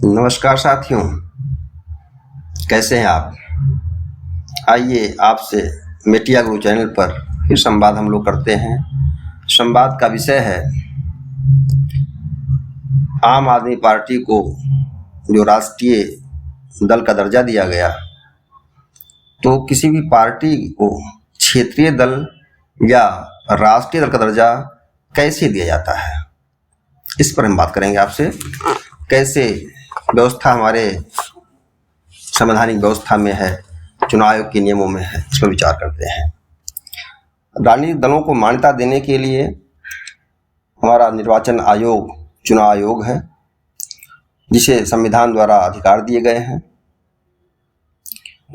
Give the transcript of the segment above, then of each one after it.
नमस्कार साथियों, कैसे हैं आप। आइए आपसे मीडिया गुरु चैनल पर फिर संवाद हम लोग करते हैं। संवाद का विषय है आम आदमी पार्टी को जो राष्ट्रीय दल का दर्जा दिया गया, तो किसी भी पार्टी को क्षेत्रीय दल या राष्ट्रीय दल का दर्जा कैसे दिया जाता है, इस पर हम बात करेंगे आपसे। कैसे व्यवस्था हमारे संवैधानिक व्यवस्था में है, चुनाव आयोग के नियमों में है, इस पर विचार करते हैं। राजनीतिक दलों को मान्यता देने के लिए हमारा निर्वाचन आयोग, चुनाव आयोग है, जिसे संविधान द्वारा अधिकार दिए गए हैं।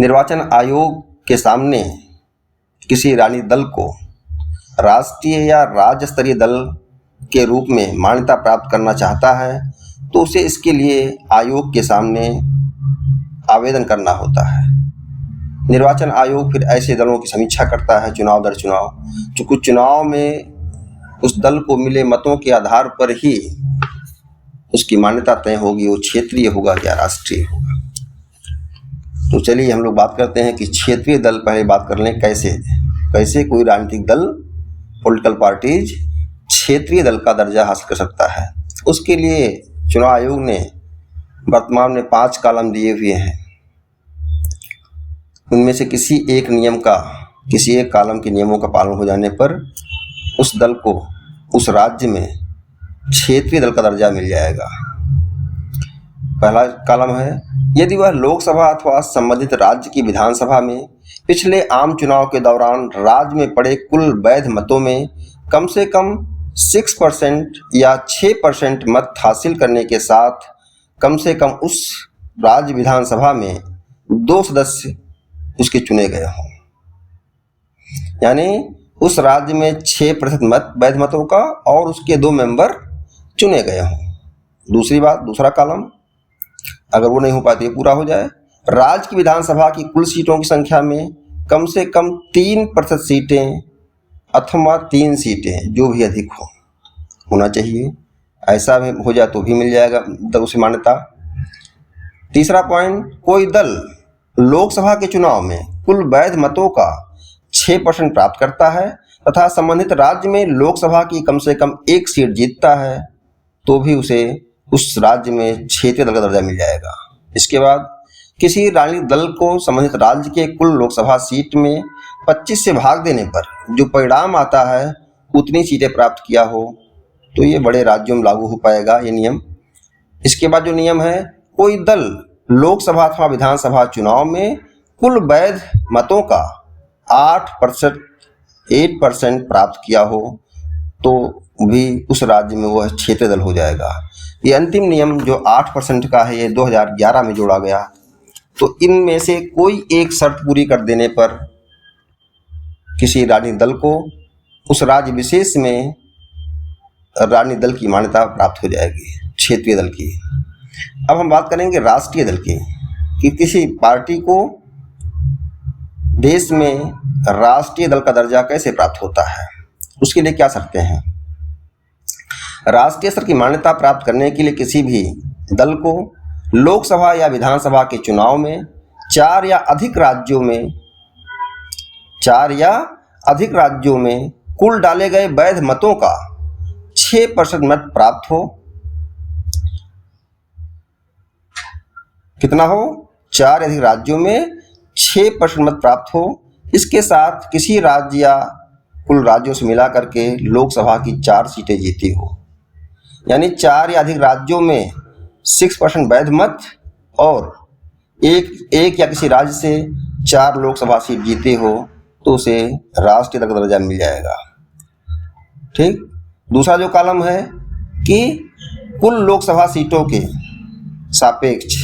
निर्वाचन आयोग के सामने किसी राजनीतिक दल को राष्ट्रीय या राज्य स्तरीय दल के रूप में मान्यता प्राप्त करना चाहता है, तो उसे इसके लिए आयोग के सामने आवेदन करना होता है। निर्वाचन आयोग फिर ऐसे दलों की समीक्षा करता है चुनाव दर चुनाव। चूँकि चुनाव में उस दल को मिले मतों के आधार पर ही उसकी मान्यता तय होगी, वो क्षेत्रीय होगा या राष्ट्रीय होगा। तो चलिए हम लोग बात करते हैं कि क्षेत्रीय दल पहले बात कर लें। कैसे कोई राजनीतिक दल, पॉलिटिकल पार्टीज क्षेत्रीय दल का दर्जा हासिल कर सकता है। उसके लिए चुनाव आयोग ने वर्तमान में 5 कॉलम दिए हुए हैं। उनमें से किसी एक कॉलम के नियमों का पालन हो जाने पर उस दल को उस राज्य में क्षेत्रीय दल का दर्जा मिल जाएगा। पहला कॉलम है, यदि वह लोकसभा अथवा संबंधित राज्य की विधानसभा में पिछले आम चुनाव के दौरान राज्य में पड़े कुल वैध मतों में कम से कम 6% या 6% मत हासिल करने के साथ कम से कम उस राज्य विधानसभा में 2 सदस्य उसके चुने गए हों। यानी उस राज्य में 6% वैध मतों का और उसके 2 मेंबर चुने गए हों। दूसरा कॉलम, अगर वो नहीं हो पाती, पूरा हो जाए, राज्य की विधानसभा की कुल सीटों की संख्या में कम से कम 3% सीटें अथवा 3 सीटें जो भी अधिक होना चाहिए। ऐसा हो जाए तो भी मिल जाएगा तब उसे मान्यता। तीसरा पॉइंट, कोई दल लोकसभा के चुनाव में कुल वैध मतों का 6% प्राप्त करता है तथा संबंधित राज्य में लोकसभा की कम से कम 1 सीट जीतता है, तो भी उसे उस राज्य में क्षेत्रीय दल का दर्जा मिल जाएगा। इसके बाद किसी राजनीतिक दल को संबंधित राज्य के कुल लोकसभा सीट में 25 से भाग देने पर जो परिणाम आता है उतनी सीटें प्राप्त किया हो, तो ये बड़े राज्यों में लागू हो पाएगा ये नियम। इसके बाद जो नियम है, कोई दल लोकसभा अथवा विधानसभा चुनाव में कुल वैध मतों का 8% प्राप्त किया हो, तो भी उस राज्य में वह क्षेत्रीय दल हो जाएगा। ये अंतिम नियम जो 8% का है, ये 2011 में जोड़ा गया। तो इनमें से कोई एक शर्त पूरी कर देने पर किसी राजनीतिक दल को उस राज्य विशेष में राजनीतिक दल की मान्यता प्राप्त हो जाएगी, क्षेत्रीय दल की। अब हम बात करेंगे राष्ट्रीय दल की, कि किसी पार्टी को देश में राष्ट्रीय दल का दर्जा कैसे प्राप्त होता है, उसके लिए क्या शर्तें हैं। राष्ट्रीय स्तर की मान्यता प्राप्त करने के लिए किसी भी दल को लोकसभा या विधानसभा के चुनाव में 4 या अधिक राज्यों में कुल डाले गए वैध मतों का 6% मत प्राप्त हो। कितना हो? 4 या अधिक राज्यों में 6% मत प्राप्त हो। इसके साथ किसी राज्य या कुल राज्यों से मिला करके लोकसभा की 4 सीटें जीती हो। यानी 4 या अधिक राज्यों में 6% वैध मत और एक या किसी राज्य से 4 लोकसभा सीट जीते हो, तो उसे राष्ट्रीय दल का दर्जा मिल जाएगा। ठीक। दूसरा जो कॉलम है कि कुल लोकसभा सीटों के सापेक्ष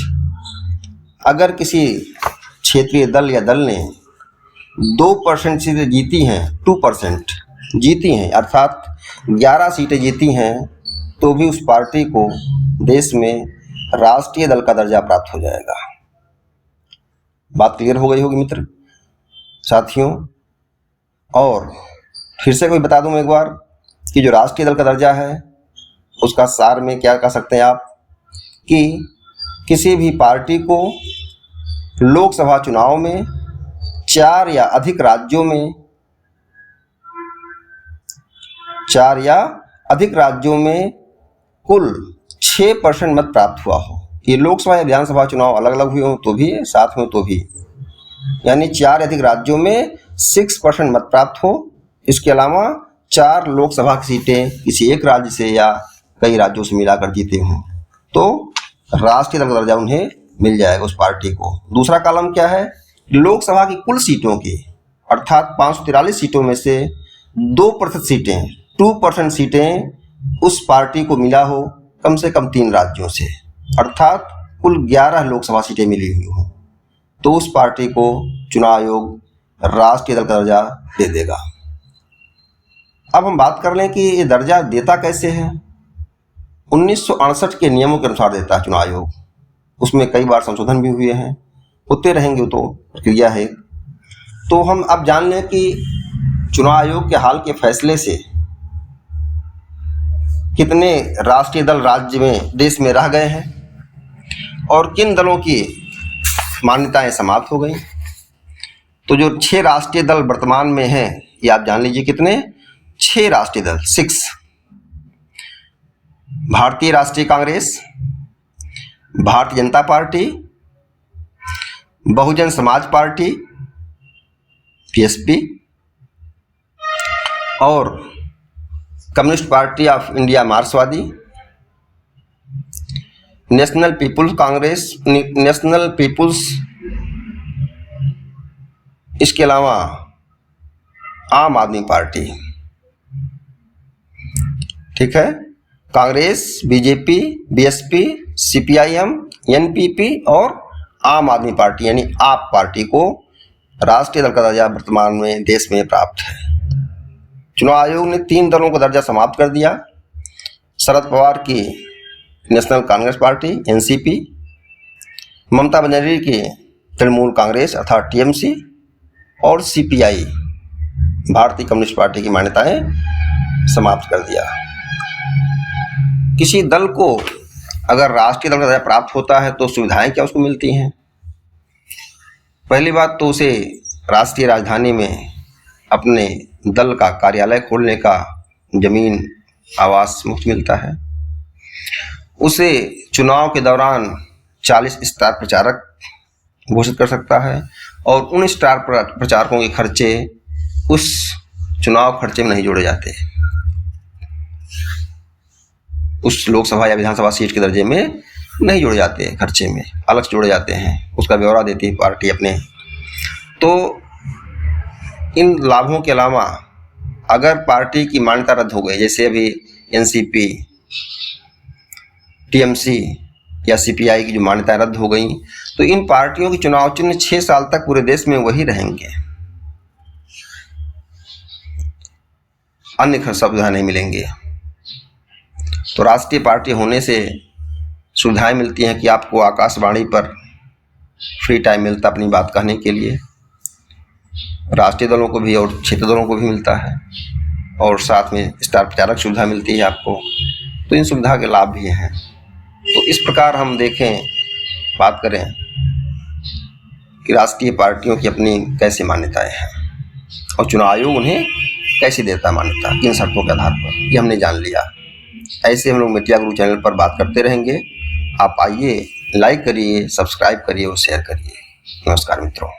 अगर किसी क्षेत्रीय दल या दल ने 2% सीटें जीती हैं, 2% जीती हैं, अर्थात 11 सीटें जीती हैं, तो भी उस पार्टी को देश में राष्ट्रीय दल का दर्जा प्राप्त हो जाएगा। बात क्लियर हो गई होगी मित्र साथियों। और फिर से कोई बता दूं एक बार कि जो राष्ट्रीय दल का दर्जा है उसका सार में क्या कह सकते हैं आप, कि किसी भी पार्टी को लोकसभा चुनाव में 4 या अधिक राज्यों में कुल 6% मत प्राप्त हुआ हो। ये लोकसभा या विधानसभा चुनाव अलग अलग हुए हो तो भी, साथ में तो भी, यानी 4 अधिक राज्यों में 6% मत प्राप्त हो। इसके अलावा 4 लोकसभा की सीटें किसी एक राज्य से या कई राज्यों से मिलाकर जीते हों तो राष्ट्रीय दल का दर्जा उन्हें मिल जाएगा, उस पार्टी को। दूसरा कॉलम क्या है? लोकसभा की कुल सीटों की, अर्थात 543 सीटों में से 2% सीटें उस पार्टी को मिला हो कम से कम 3 राज्यों से, अर्थात कुल 11 लोकसभा सीटें मिली हुई हो तो उस पार्टी को चुनाव आयोग राष्ट्रीय दल का दर्जा दे देगा। अब हम बात कर लें कि ये दर्जा देता कैसे है। 1968 के नियमों के अनुसार देता है चुनाव आयोग। उसमें कई बार संशोधन भी हुए हैं, होते रहेंगे, तो प्रक्रिया है। तो हम अब जान लें कि चुनाव आयोग के हाल के फैसले से कितने राष्ट्रीय दल राज्य में, देश में रह गए हैं और किन दलों की मान्यताएं समाप्त हो गई। तो जो 6 राष्ट्रीय दल वर्तमान में हैं, ये आप जान लीजिए कितने, 6 राष्ट्रीय दल, 6। भारतीय राष्ट्रीय Congress, Bharatiya Janata party, Bahujan Samaj party (PSP) और कम्युनिस्ट पार्टी ऑफ इंडिया मार्क्सवादी, नेशनल पीपुल्स, इसके अलावा आम आदमी पार्टी। ठीक है, Congress, BJP, BSP, CPIM, NPP और आम आदमी पार्टी यानी आप पार्टी को राष्ट्रीय दल का दर्जा वर्तमान में देश में प्राप्त है। चुनाव आयोग ने 3 दलों का दर्जा समाप्त कर दिया। शरद पवार की national Congress party (NCP), Mamata Banerjee की तृणमूल कांग्रेस अर्थात टीएमसी और सीपीआई भारतीय कम्युनिस्ट पार्टी की मान्यताएं समाप्त कर दिया। किसी दल को अगर राष्ट्रीय दल का दर्जा प्राप्त होता है तो सुविधाएं क्या उसको मिलती हैं? पहली बात तो उसे राष्ट्रीय राजधानी में अपने दल का कार्यालय खोलने का जमीन, आवास मुफ्त मिलता है। उसे चुनाव के दौरान 40 स्टार प्रचारक घोषित कर सकता है और उन स्टार प्रचारकों के खर्चे उस चुनाव खर्चे में नहीं जोड़े जाते, उस लोकसभा या विधानसभा सीट के दर्जे में नहीं जोड़े जाते, खर्चे में अलग से जोड़े जाते हैं। उसका ब्यौरा देती है पार्टी अपने। तो इन लाभों के अलावा अगर पार्टी की मान्यता रद्द हो गई, जैसे अभी एनसीपी, टीएमसी या सीपीआई की जो मान्यताएं रद्द हो गई, तो इन पार्टियों के चुनाव चिन्ह 6 साल तक पूरे देश में वही रहेंगे, अन्य सुविधा नहीं मिलेंगे। तो राष्ट्रीय पार्टी होने से सुविधाएं मिलती हैं कि आपको आकाशवाणी पर फ्री टाइम मिलता अपनी बात कहने के लिए, राष्ट्रीय दलों को भी और क्षेत्रीय दलों को भी मिलता है, और साथ में स्टार प्रचारक सुविधा मिलती है आपको। तो इन सुविधा के लाभ भी हैं। तो इस प्रकार हम देखें, बात करें कि राष्ट्रीय पार्टियों की अपनी कैसी मान्यताएं हैं और चुनाव आयोग उन्हें कैसे देता है मान्यता, किन शर्तों के आधार पर, ये हमने जान लिया। ऐसे हम लोग मीडिया गुरु चैनल पर बात करते रहेंगे। आप आइए, लाइक करिए, सब्सक्राइब करिए और शेयर करिए। नमस्कार मित्रों।